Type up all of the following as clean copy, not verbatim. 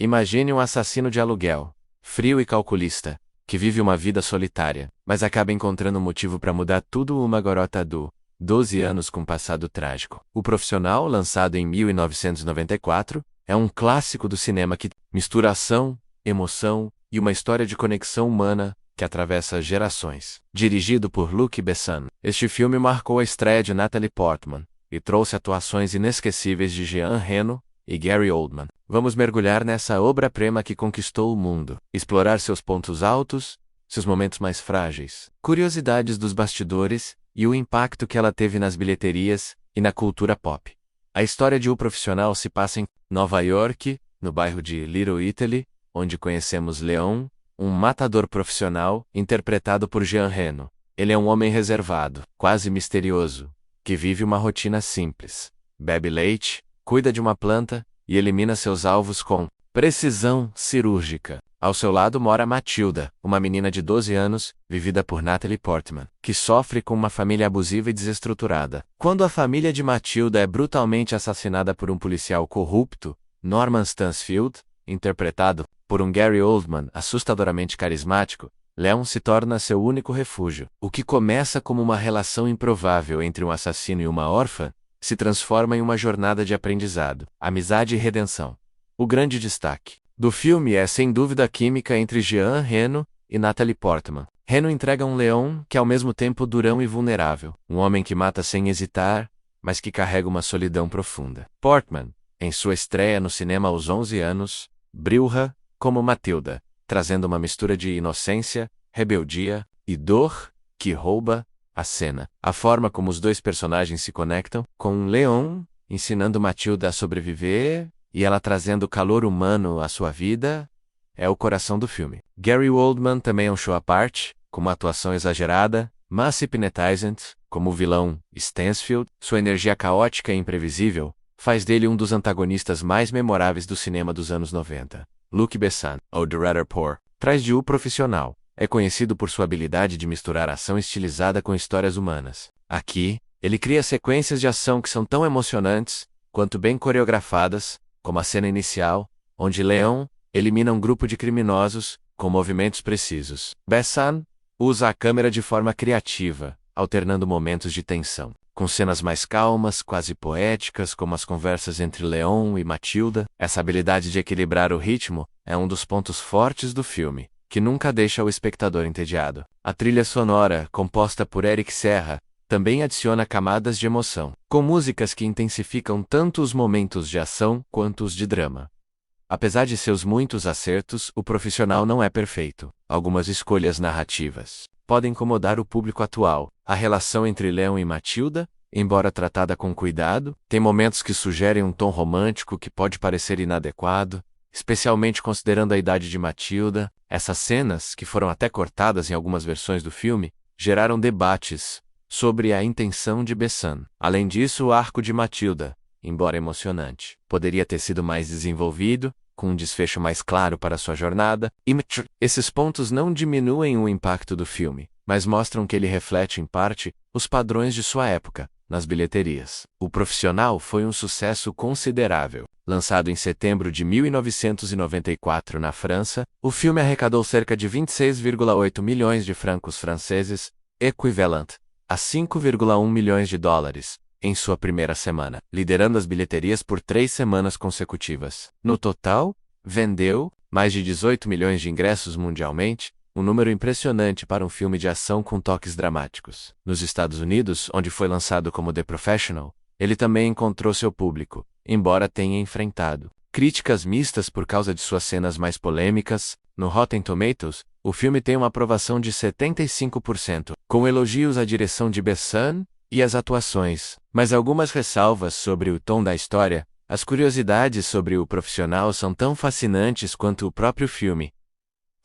Imagine um assassino de aluguel, frio e calculista, que vive uma vida solitária, mas acaba encontrando um motivo para mudar tudo. Uma garota de 12 anos com passado trágico. O Profissional, lançado em 1994, é um clássico do cinema que mistura ação, emoção e uma história de conexão humana que atravessa gerações. Dirigido por Luc Besson, este filme marcou a estreia de Natalie Portman e trouxe atuações inesquecíveis de Jean Reno e Gary Oldman. Vamos mergulhar nessa obra-prima que conquistou o mundo, explorar seus pontos altos, seus momentos mais frágeis, curiosidades dos bastidores e o impacto que ela teve nas bilheterias e na cultura pop. A história de O Profissional se passa em Nova York, no bairro de Little Italy, onde conhecemos Leon, um matador profissional, interpretado por Jean Reno. Ele é um homem reservado, quase misterioso, que vive uma rotina simples. Bebe leite, cuida de uma planta e elimina seus alvos com precisão cirúrgica. Ao seu lado mora Matilda, uma menina de 12 anos, vivida por Natalie Portman, que sofre com uma família abusiva e desestruturada. Quando a família de Matilda é brutalmente assassinada por um policial corrupto, Norman Stansfield, interpretado por um Gary Oldman assustadoramente carismático, Leon se torna seu único refúgio. O que começa como uma relação improvável entre um assassino e uma órfã, se transforma em uma jornada de aprendizado, amizade e redenção. O grande destaque do filme é sem dúvida a química entre Jean Reno e Natalie Portman. Reno entrega um Leon que é ao mesmo tempo durão e vulnerável, um homem que mata sem hesitar, mas que carrega uma solidão profunda. Portman, em sua estreia no cinema aos 11 anos, brilha como Matilda, trazendo uma mistura de inocência, rebeldia e dor que rouba a cena. A forma como os dois personagens se conectam, com Leon ensinando Matilda a sobreviver e ela trazendo calor humano à sua vida, é o coração do filme. Gary Oldman também é um show à parte, com uma atuação exagerada, mas hipnotizant, como o vilão Stansfield. Sua energia caótica e imprevisível faz dele um dos antagonistas mais memoráveis do cinema dos anos 90. Luc Besson, ou Director Poor, traz de O Profissional. É conhecido por sua habilidade de misturar ação estilizada com histórias humanas. Aqui, ele cria sequências de ação que são tão emocionantes quanto bem coreografadas, como a cena inicial, onde Leon elimina um grupo de criminosos com movimentos precisos. Besson usa a câmera de forma criativa, alternando momentos de tensão, com cenas mais calmas, quase poéticas, como as conversas entre Leon e Matilda. Essa habilidade de equilibrar o ritmo é um dos pontos fortes do filme, que nunca deixa o espectador entediado. A trilha sonora, composta por Eric Serra, também adiciona camadas de emoção, com músicas que intensificam tanto os momentos de ação quanto os de drama. Apesar de seus muitos acertos, O Profissional não é perfeito. Algumas escolhas narrativas podem incomodar o público atual. A relação entre Leon e Matilda, embora tratada com cuidado, tem momentos que sugerem um tom romântico que pode parecer inadequado, especialmente considerando a idade de Matilda. Essas cenas, que foram até cortadas em algumas versões do filme, geraram debates sobre a intenção de Besson. Além disso, o arco de Matilda, embora emocionante, poderia ter sido mais desenvolvido, com um desfecho mais claro para sua jornada. Esses pontos não diminuem o impacto do filme, mas mostram que ele reflete, em parte, os padrões de sua época, nas bilheterias. O Profissional foi um sucesso considerável. Lançado em setembro de 1994 na França, o filme arrecadou cerca de 26,8 milhões de francos franceses, equivalente a 5,1 milhões de dólares, em sua primeira semana, liderando as bilheterias por 3 semanas consecutivas. No total, vendeu mais de 18 milhões de ingressos mundialmente, um número impressionante para um filme de ação com toques dramáticos. Nos Estados Unidos, onde foi lançado como The Professional, ele também encontrou seu público, embora tenha enfrentado críticas mistas por causa de suas cenas mais polêmicas. No Rotten Tomatoes, o filme tem uma aprovação de 75%, com elogios à direção de Besson e às atuações, mas algumas ressalvas sobre o tom da história. As curiosidades sobre O Profissional são tão fascinantes quanto o próprio filme.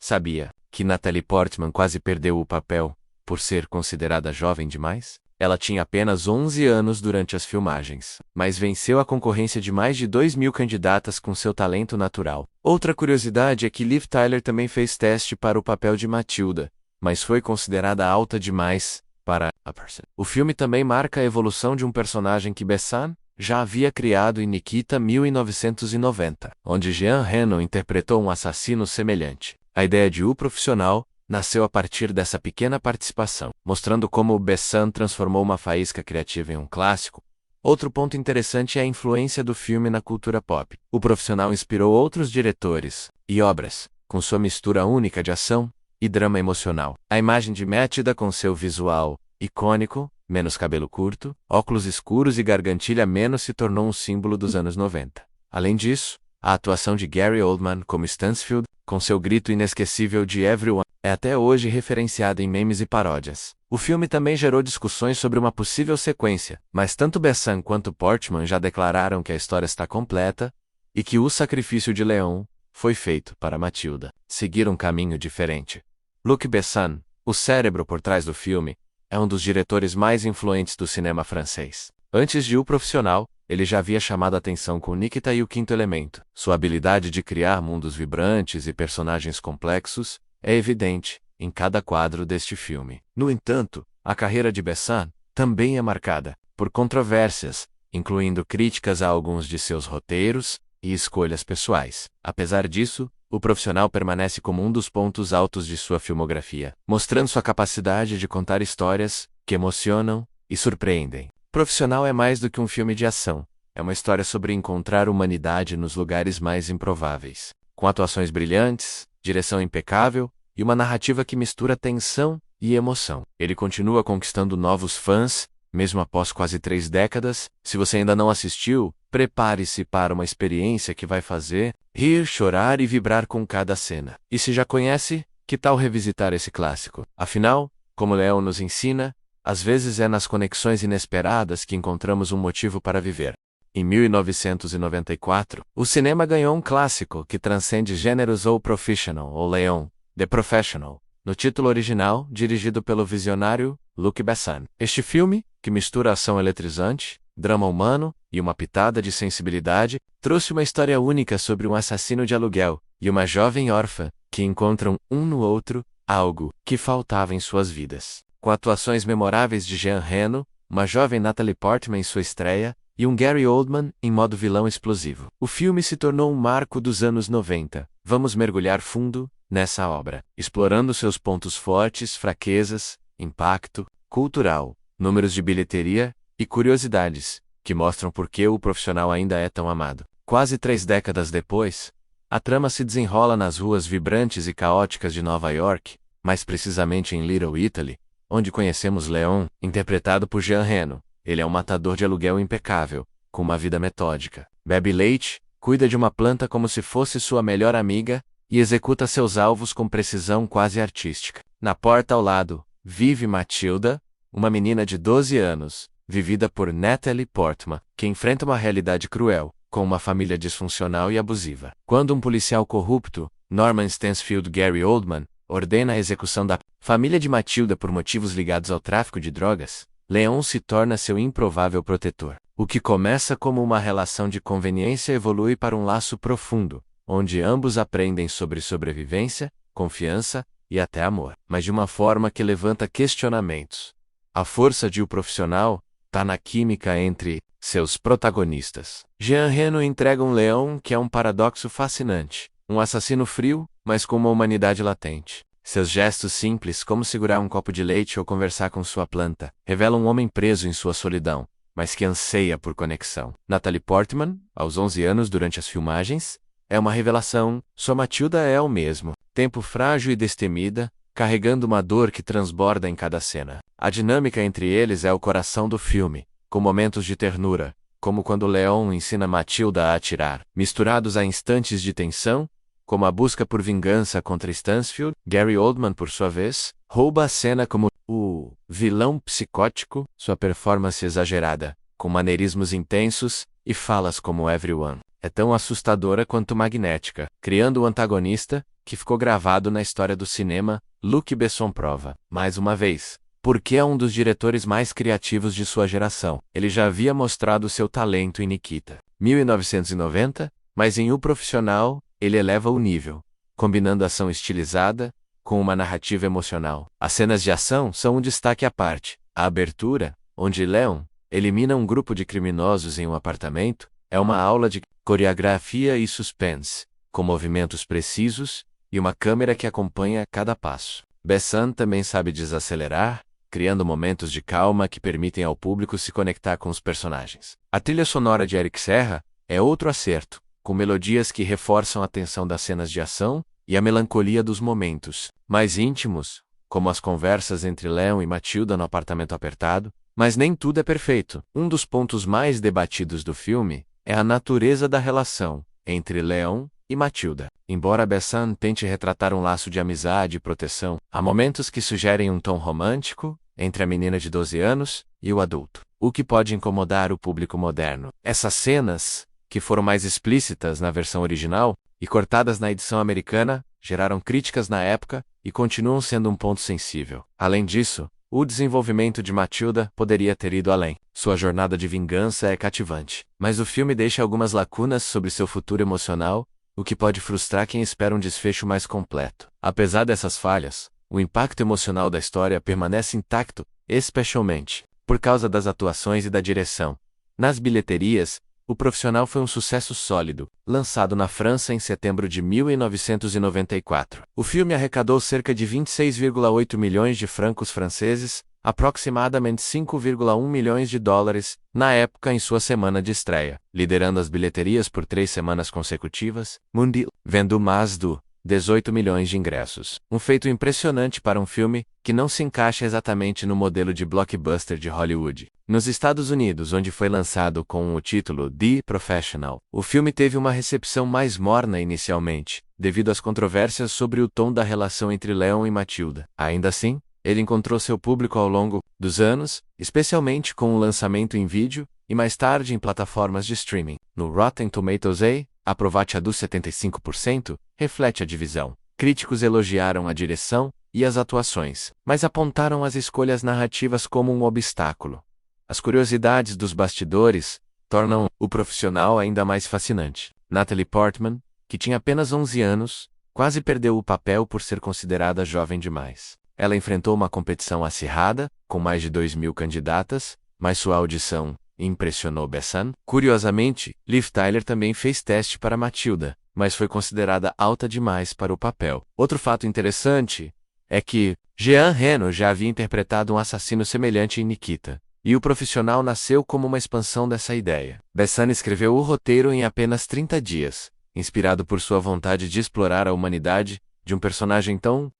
Sabia que Natalie Portman quase perdeu o papel por ser considerada jovem demais? Ela tinha apenas 11 anos durante as filmagens, mas venceu a concorrência de mais de 2.000 candidatas com seu talento natural. Outra curiosidade é que Liv Tyler também fez teste para o papel de Matilda, mas foi considerada alta demais para a person. O filme também marca a evolução de um personagem que Besson já havia criado em Nikita 1990, onde Jean Reno interpretou um assassino semelhante. A ideia de O Profissional nasceu a partir dessa pequena participação, mostrando como o Besson transformou uma faísca criativa em um clássico. Outro ponto interessante é a influência do filme na cultura pop. O Profissional inspirou outros diretores e obras, com sua mistura única de ação e drama emocional. A imagem de Matilda com seu visual icônico, menos cabelo curto, óculos escuros e gargantilha menos se tornou um símbolo dos anos 90. Além disso, a atuação de Gary Oldman como Stansfield, com seu grito inesquecível de Everyone, é até hoje referenciada em memes e paródias. O filme também gerou discussões sobre uma possível sequência, mas tanto Besson quanto Portman já declararam que a história está completa e que o sacrifício de Léon foi feito para Matilda seguir um caminho diferente. Luc Besson, o cérebro por trás do filme, é um dos diretores mais influentes do cinema francês. Antes de O Profissional, ele já havia chamado a atenção com Nikita e O Quinto Elemento. Sua habilidade de criar mundos vibrantes e personagens complexos é evidente em cada quadro deste filme. No entanto, a carreira de Besson também é marcada por controvérsias, incluindo críticas a alguns de seus roteiros e escolhas pessoais. Apesar disso, O Profissional permanece como um dos pontos altos de sua filmografia, mostrando sua capacidade de contar histórias que emocionam e surpreendem. Profissional é mais do que um filme de ação. É uma história sobre encontrar humanidade nos lugares mais improváveis. Com atuações brilhantes, direção impecável e uma narrativa que mistura tensão e emoção. Ele continua conquistando novos fãs, mesmo após quase 3 décadas. Se você ainda não assistiu, prepare-se para uma experiência que vai fazer rir, chorar e vibrar com cada cena. E se já conhece, que tal revisitar esse clássico? Afinal, como Léon nos ensina, às vezes é nas conexões inesperadas que encontramos um motivo para viver. Em 1994, o cinema ganhou um clássico que transcende gêneros. O Professional, ou Léon, The Professional, no título original, dirigido pelo visionário Luc Besson. Este filme, que mistura ação eletrizante, drama humano e uma pitada de sensibilidade, trouxe uma história única sobre um assassino de aluguel e uma jovem órfã que encontram um no outro algo que faltava em suas vidas. Com atuações memoráveis de Jean Reno, uma jovem Natalie Portman em sua estreia e um Gary Oldman em modo vilão explosivo. O filme se tornou um marco dos anos 90. Vamos mergulhar fundo nessa obra, explorando seus pontos fortes, fraquezas, impacto cultural, números de bilheteria e curiosidades, que mostram por que O Profissional ainda é tão amado. Quase 3 décadas depois, a trama se desenrola nas ruas vibrantes e caóticas de Nova York, mais precisamente em Little Italy, onde conhecemos Léon, interpretado por Jean Reno. Ele é um matador de aluguel impecável, com uma vida metódica. Bebe leite, cuida de uma planta como se fosse sua melhor amiga e executa seus alvos com precisão quase artística. Na porta ao lado, vive Matilda, uma menina de 12 anos, vivida por Natalie Portman, que enfrenta uma realidade cruel, com uma família disfuncional e abusiva. Quando um policial corrupto, Norman Stansfield Gary Oldman, ordena a execução da família de Matilda por motivos ligados ao tráfico de drogas, Léon se torna seu improvável protetor. O que começa como uma relação de conveniência evolui para um laço profundo, onde ambos aprendem sobre sobrevivência, confiança e até amor, mas de uma forma que levanta questionamentos. A força de O Profissional está na química entre seus protagonistas. Jean Reno entrega um Léon que é um paradoxo fascinante, um assassino frio, mas com uma humanidade latente. Seus gestos simples, como segurar um copo de leite ou conversar com sua planta, revelam um homem preso em sua solidão, mas que anseia por conexão. Natalie Portman, aos 11 anos durante as filmagens, é uma revelação. Sua Matilda é o mesmo tempo frágil e destemida, carregando uma dor que transborda em cada cena. A dinâmica entre eles é o coração do filme, com momentos de ternura, como quando Léon ensina Matilda a atirar, misturados a instantes de tensão, como a busca por vingança contra Stansfield. Gary Oldman, por sua vez, rouba a cena como o vilão psicótico, sua performance exagerada, com maneirismos intensos e falas como Everyone, é tão assustadora quanto magnética, criando o antagonista, que ficou gravado na história do cinema. Luc Besson prova, mais uma vez, porque é um dos diretores mais criativos de sua geração. Ele já havia mostrado seu talento em Nikita, 1990, mas em O Profissional, ele eleva o nível, combinando ação estilizada com uma narrativa emocional. As cenas de ação são um destaque à parte. A abertura, onde Léon, elimina um grupo de criminosos em um apartamento, é uma aula de coreografia e suspense, com movimentos precisos e uma câmera que acompanha cada passo. Besson também sabe desacelerar, criando momentos de calma que permitem ao público se conectar com os personagens. A trilha sonora de Eric Serra é outro acerto, com melodias que reforçam a tensão das cenas de ação e a melancolia dos momentos mais íntimos, como as conversas entre Leon e Matilda no apartamento apertado. Mas nem tudo é perfeito. Um dos pontos mais debatidos do filme é a natureza da relação entre Leon e Matilda. Embora Besson tente retratar um laço de amizade e proteção, há momentos que sugerem um tom romântico entre a menina de 12 anos e o adulto, o que pode incomodar o público moderno. Essas cenas, que foram mais explícitas na versão original e cortadas na edição americana, geraram críticas na época e continuam sendo um ponto sensível. Além disso, o desenvolvimento de Matilda poderia ter ido além. Sua jornada de vingança é cativante, mas o filme deixa algumas lacunas sobre seu futuro emocional, o que pode frustrar quem espera um desfecho mais completo. Apesar dessas falhas, o impacto emocional da história permanece intacto, especialmente por causa das atuações e da direção. Nas bilheterias, O Profissional foi um sucesso sólido, lançado na França em setembro de 1994. O filme arrecadou cerca de 26,8 milhões de francos franceses, aproximadamente 5,1 milhões de dólares, na época em sua semana de estreia, liderando as bilheterias por 3 semanas consecutivas, vendo mais do 18 milhões de ingressos. Um feito impressionante para um filme que não se encaixa exatamente no modelo de blockbuster de Hollywood. Nos Estados Unidos, onde foi lançado com o título The Professional, o filme teve uma recepção mais morna inicialmente, devido às controvérsias sobre o tom da relação entre Leon e Matilda. Ainda assim, ele encontrou seu público ao longo dos anos, especialmente com o lançamento em vídeo e mais tarde em plataformas de streaming. No Rotten Tomatoes, a aprovação dos 75% reflete a divisão. Críticos elogiaram a direção e as atuações, mas apontaram as escolhas narrativas como um obstáculo. As curiosidades dos bastidores tornam O Profissional ainda mais fascinante. Natalie Portman, que tinha apenas 11 anos, quase perdeu o papel por ser considerada jovem demais. Ela enfrentou uma competição acirrada, com mais de 2.000 candidatas, mas sua audição impressionou Besson. Curiosamente, Liv Tyler também fez teste para Matilda, mas foi considerada alta demais para o papel. Outro fato interessante é que Jean Reno já havia interpretado um assassino semelhante em Nikita, e O Profissional nasceu como uma expansão dessa ideia. Besson escreveu o roteiro em apenas 30 dias, inspirado por sua vontade de explorar a humanidade de um personagem tão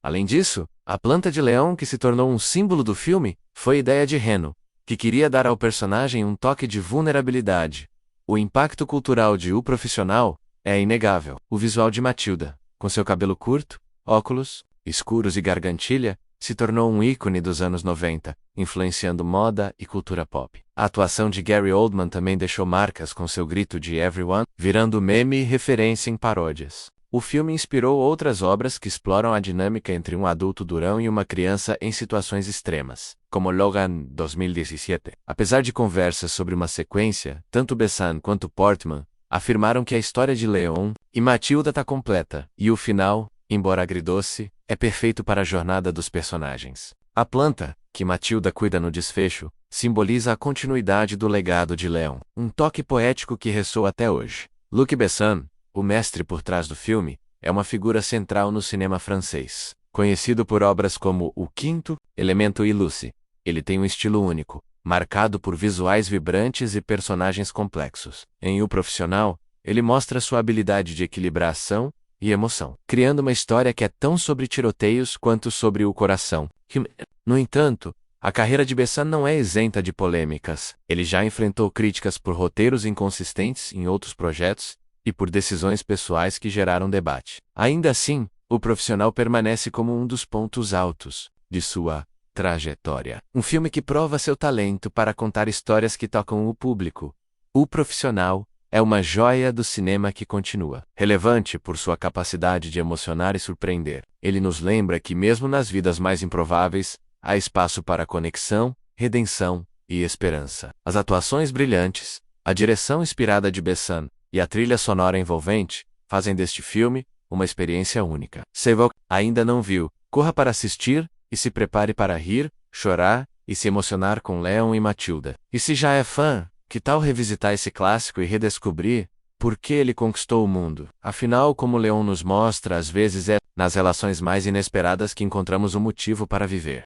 Além disso, a planta de leão que se tornou um símbolo do filme foi ideia de Reno, que queria dar ao personagem um toque de vulnerabilidade. O impacto cultural de O Profissional é inegável. O visual de Matilda, com seu cabelo curto, óculos escuros e gargantilha, se tornou um ícone dos anos 90, influenciando moda e cultura pop. A atuação de Gary Oldman também deixou marcas com seu grito de Everyone, virando meme e referência em paródias. O filme inspirou outras obras que exploram a dinâmica entre um adulto durão e uma criança em situações extremas, como Logan, 2017. Apesar de conversas sobre uma sequência, tanto Besson quanto Portman afirmaram que a história de Leon e Matilda está completa, e o final, embora agridoce, é perfeito para a jornada dos personagens. A planta, que Matilda cuida no desfecho, simboliza a continuidade do legado de Leon, um toque poético que ressoa até hoje. Luc Besson, o mestre por trás do filme, é uma figura central no cinema francês. Conhecido por obras como O Quinto Elemento e Lucy, ele tem um estilo único, marcado por visuais vibrantes e personagens complexos. Em O Profissional, ele mostra sua habilidade de equilibrar ação e emoção, criando uma história que é tão sobre tiroteios quanto sobre o coração. No entanto, a carreira de Besson não é isenta de polêmicas. Ele já enfrentou críticas por roteiros inconsistentes em outros projetos e por decisões pessoais que geraram debate. Ainda assim, O Profissional permanece como um dos pontos altos de sua trajetória. Um filme que prova seu talento para contar histórias que tocam o público. O Profissional é uma joia do cinema que continua. Relevante por sua capacidade de emocionar e surpreender, ele nos lembra que mesmo nas vidas mais improváveis, há espaço para conexão, redenção e esperança. As atuações brilhantes, a direção inspirada de Besson e a trilha sonora envolvente fazem deste filme uma experiência única. Se você ainda não viu, corra para assistir e se prepare para rir, chorar e se emocionar com Leon e Matilda. E se já é fã, que tal revisitar esse clássico e redescobrir por que ele conquistou o mundo? Afinal, como Leon nos mostra, às vezes é nas relações mais inesperadas que encontramos um motivo para viver.